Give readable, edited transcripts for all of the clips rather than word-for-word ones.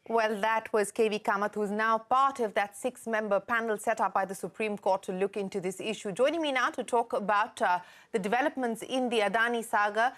Well, that was KV Kamath, who is now part of that six-member panel set up by the Supreme Court to look into this issue. Joining me now to talk about the developments in the Adani Saga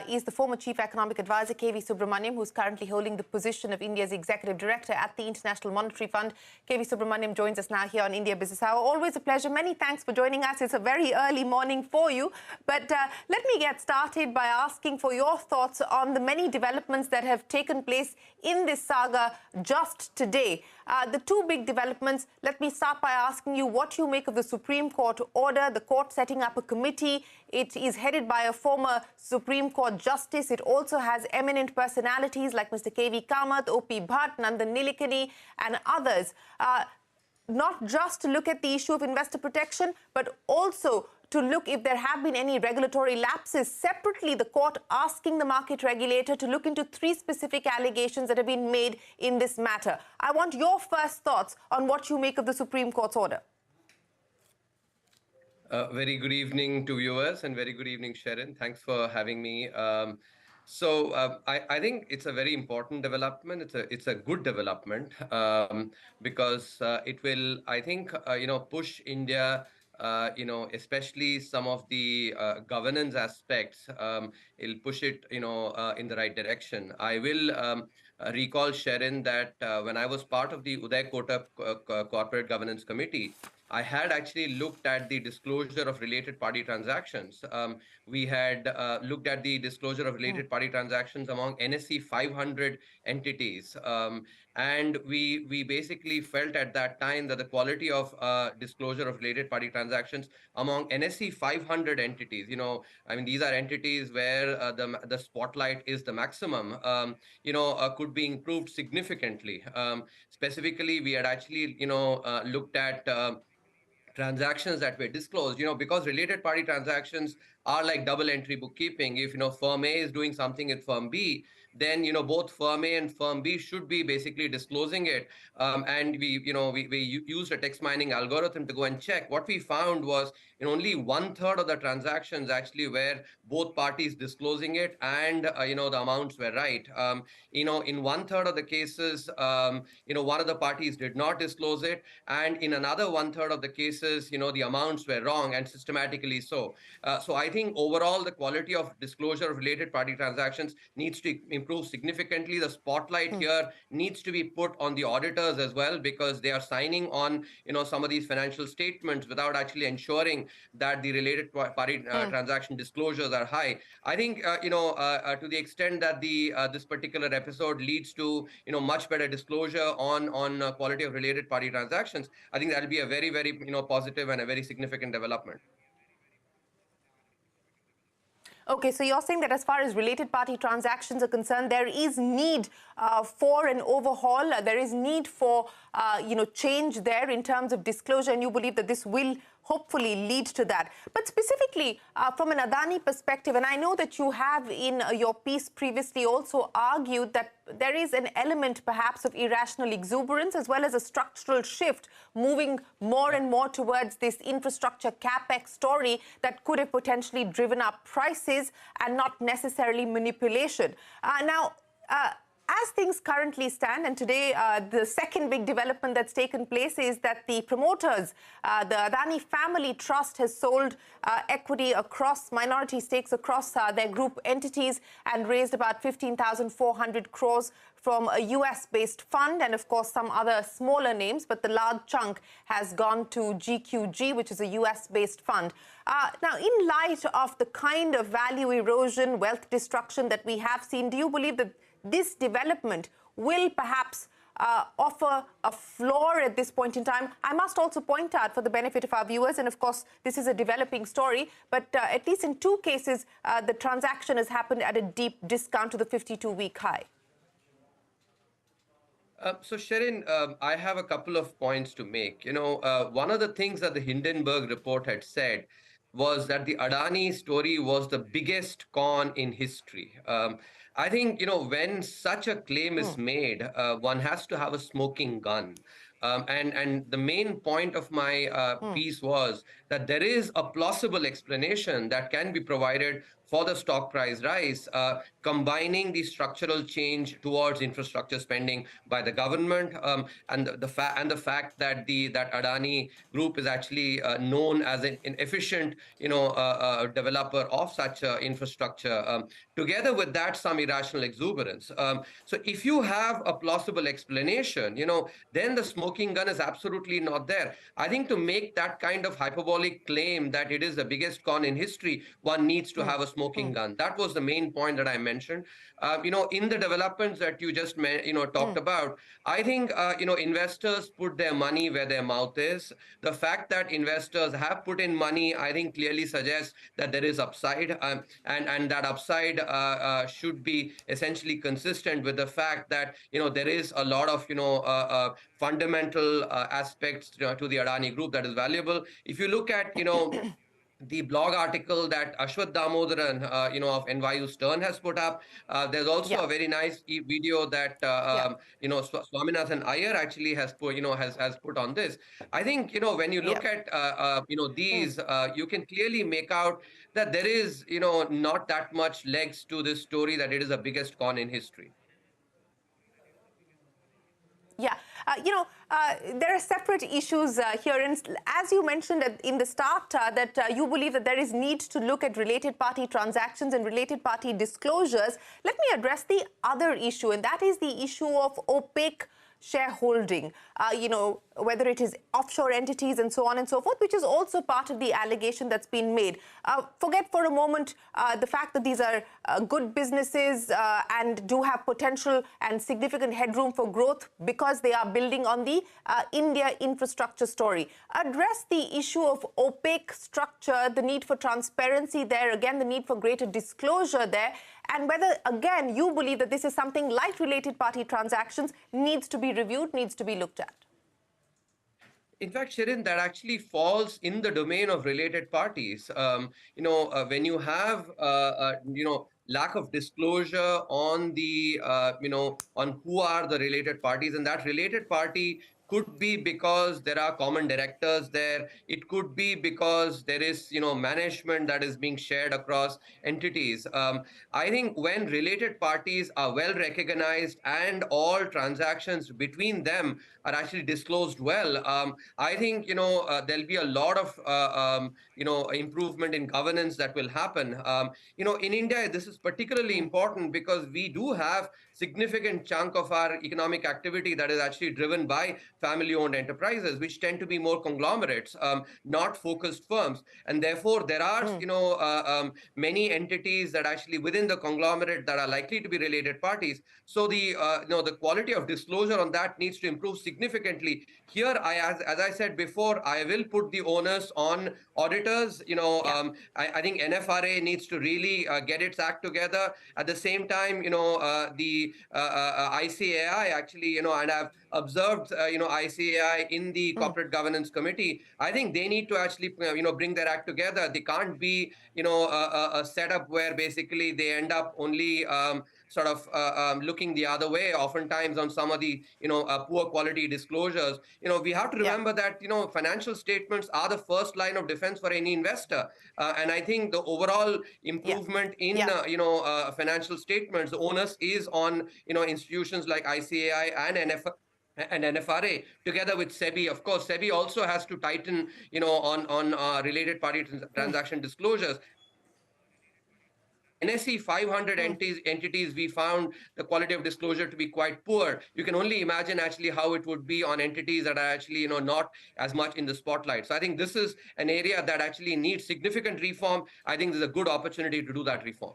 is the former Chief Economic Advisor, KV Subramanian, who's currently holding the position of India's Executive Director at the International Monetary Fund. KV Subramanian joins us now here on India Business Hour. Always a pleasure. Many thanks for joining us. It's a very early morning for you. But let me get started by asking for your thoughts on the many developments that have taken place in this saga just today. The two big developments, let me start by asking you what you make of the Supreme Court order, the court setting up a committee. It is headed by a former Supreme Court justice. It also has eminent personalities like Mr. KV Kamath, OP Bhatt, Nandan Nilekani and others. Not just to look at the issue of investor protection, but also to look if there have been any regulatory lapses. Separately, the court asking the market regulator to look into three specific allegations that have been made in this matter. I want your first thoughts on what you make of the Supreme Court's order. Very good evening to viewers and very good evening, Shereen. Thanks for having me. I think it's a very important development. It's a good development because it will, I think, push India. Especially some of the governance aspects, it'll push it, in the right direction. I will recall, Shereen, that when I was part of the Uday Kota Corporate Governance Committee, I had actually looked at the disclosure of related party transactions. We had looked at the disclosure of related party transactions among NSE 500 entities. And we basically felt at that time that the quality of disclosure of related party transactions among NSE 500 entities, these are entities where the spotlight is the maximum, could be improved significantly. Specifically, we had actually, looked at transactions that were disclosed, because related party transactions are like double entry bookkeeping. If, firm A is doing something at firm B, then, both firm A and firm B should be basically disclosing it. And we used a text mining algorithm to go and check. What we found was in only 1/3 of the transactions actually where both parties disclosing it and, the amounts were right. In 1/3 of the cases, one of the parties did not disclose it. And in another 1/3 of the cases, the amounts were wrong and systematically so. So I think overall, the quality of disclosure of related party transactions needs to improve significantly. The spotlight here needs to be put on the auditors as well, because they are signing on, some of these financial statements without actually ensuring that the related party transaction disclosures are high. I think, to the extent that this particular episode leads to, much better disclosure on quality of related party transactions, I think that'll be a very, very, positive and a very significant development. Okay, so you're saying that as far as related party transactions are concerned, there is need for an overhaul. There is need for, change there in terms of disclosure, and you believe that this will hopefully lead to that. But specifically from an Adani perspective, and I know that you have in your piece previously also argued that there is an element perhaps of irrational exuberance as well as a structural shift moving more and more towards this infrastructure capex story that could have potentially driven up prices and not necessarily manipulation. As things currently stand, and today the second big development that's taken place is that the promoters, the Adani Family Trust, has sold equity across minority stakes across their group entities and raised about 15,400 crores from a US-based fund and, of course, some other smaller names, but the large chunk has gone to GQG, which is a US-based fund. Now, in light of the kind of value erosion, wealth destruction that we have seen, do you believe that this development will perhaps offer a floor at this point in time? I must also point out, for the benefit of our viewers, and of course this is a developing story, but at least in two cases, the transaction has happened at a deep discount to the 52-week high. So, Shereen, I have a couple of points to make. One of the things that the Hindenburg report had said was that the Adani story was the biggest con in history. I think, when such a claim is made, one has to have a smoking gun. And the main point of my piece was that there is a plausible explanation that can be provided for the stock price rise, combining the structural change towards infrastructure spending by the government, and the fact that that Adani Group is actually known as an efficient, developer of such infrastructure. Together with that, some irrational exuberance. So if you have a plausible explanation, then the smoking gun is absolutely not there. I think to make that kind of hyperbolic claim that it is the biggest con in history, one needs to have a smoking gun. That was the main point that I mentioned. In the developments that you just talked about, I think investors put their money where their mouth is. The fact that investors have put in money, I think, clearly suggests that there is upside, and that upside should be essentially consistent with the fact that there is a lot of fundamental aspects to the Adani Group that is valuable. If you look at the blog article that Ashwath Damodaran, of NYU Stern has put up. There's also a very nice video that Swaminathan Iyer actually has put, has put on this. I think when you look at these, you can clearly make out that there is not that much legs to this story, that it is the biggest con in history. Yeah, there are separate issues here. And as you mentioned in the start, that you believe that there is need to look at related party transactions and related party disclosures. Let me address the other issue, and that is the issue of opaque shareholding, whether it is offshore entities and so on and so forth, which is also part of the allegation that's been made. Forget for a moment the fact that these are good businesses and do have potential and significant headroom for growth because they are building on the India infrastructure story. Address the issue of opaque structure, the need for transparency there, again, the need for greater disclosure there, and whether, again, you believe that this is something like related party transactions needs to be reviewed, needs to be looked at. In fact, Shereen, that actually falls in the domain of related parties. When you have, lack of disclosure on the, on who are the related parties, and that related party could be because there are common directors there. It could be because there is, management that is being shared across entities. I think when related parties are well recognized and all transactions between them are actually disclosed well, I think, there'll be a lot of, improvement in governance that will happen. In India, this is particularly important because we do have significant chunk of our economic activity that is actually driven by family-owned enterprises, which tend to be more conglomerates, not focused firms. And therefore, there are, many entities that actually within the conglomerate that are likely to be related parties. So the quality of disclosure on that needs to improve significantly. Here, as I said before, I will put the onus on auditors. I think NFRA needs to really get its act together. At the same time, the ICAI actually, and I've observed, ICAI in the Corporate Governance Committee. I think they need to actually, bring their act together. They can't be, a setup where basically they end up only sort of looking the other way, oftentimes on some of the, poor quality disclosures. We have to remember that, financial statements are the first line of defense for any investor. And I think the overall improvement in, financial statements, the onus is on, institutions like ICAI and NFRA, together with SEBI. Of course, SEBI also has to tighten, on related party transaction disclosures. NSE 500 entities, we found the quality of disclosure to be quite poor. You can only imagine actually how it would be on entities that are actually, not as much in the spotlight. So I think this is an area that actually needs significant reform. I think there's a good opportunity to do that reform.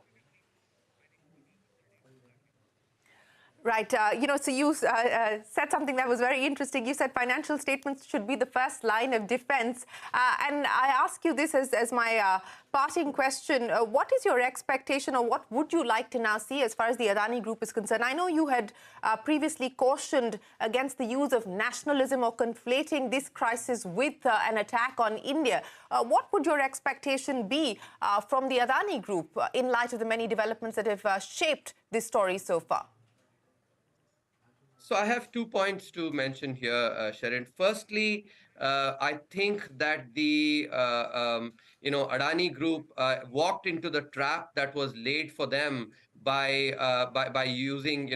Right. So you said something that was very interesting. You said financial statements should be the first line of defense. And I ask you this as my parting question. What is your expectation, or what would you like to now see as far as the Adani Group is concerned? I know you had previously cautioned against the use of nationalism or conflating this crisis with an attack on India. What would your expectation be from the Adani Group in light of the many developments that have shaped this story so far? So I have 2 points to mention here, Sharon. Firstly, I think that the Adani Group walked into the trap that was laid for them by using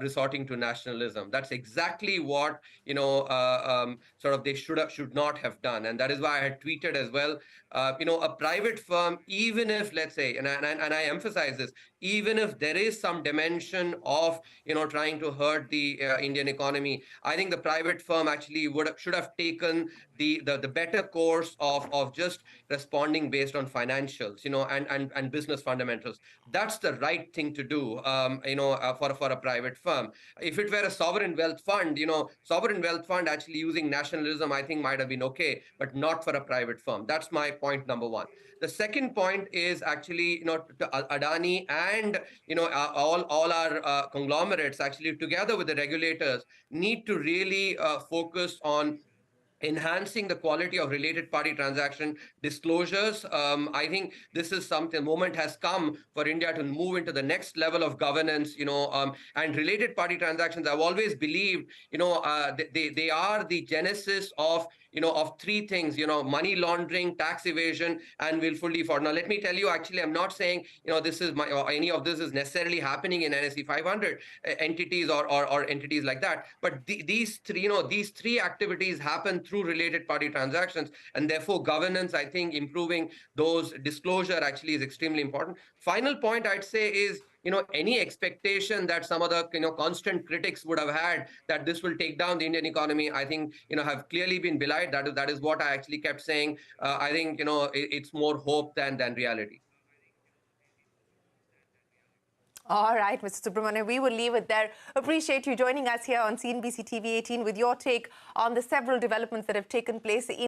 resorting to nationalism. That's exactly what sort of they should not have done, and that is why I had tweeted as well. A private firm, even if, let's say, and I emphasize this, even if there is some dimension of trying to hurt the Indian economy, I think the private firm actually should have taken the better course of just responding based on financials, and business fundamentals. That's the right thing to do, for a private firm. If it were a sovereign wealth fund, sovereign wealth fund actually using nationalism, I think might have been okay, but not for a private firm. That's my point number one. The second point is actually, to Adani and all our conglomerates actually together with the regulators need to really focus on enhancing the quality of related party transaction disclosures. I think this is something, moment has come for India to move into the next level of governance, and related party transactions. I've always believed, they are the genesis of three things, money laundering, tax evasion, and willfully fraud. Now, let me tell you, actually, I'm not saying, this is or any of this is necessarily happening in NSE 500 entities or entities like that. But these three activities happen through related party transactions, and therefore governance, I think, improving those disclosure actually is extremely important. Final point I'd say is, any expectation that some of the constant critics would have had that this will take down the Indian economy, I think have clearly been belied. That is what I actually kept saying. I think it's more hope than reality. All right, Mr. Subramanian, we will leave it there. Appreciate you joining us here on CNBC TV 18 with your take on the several developments that have taken place in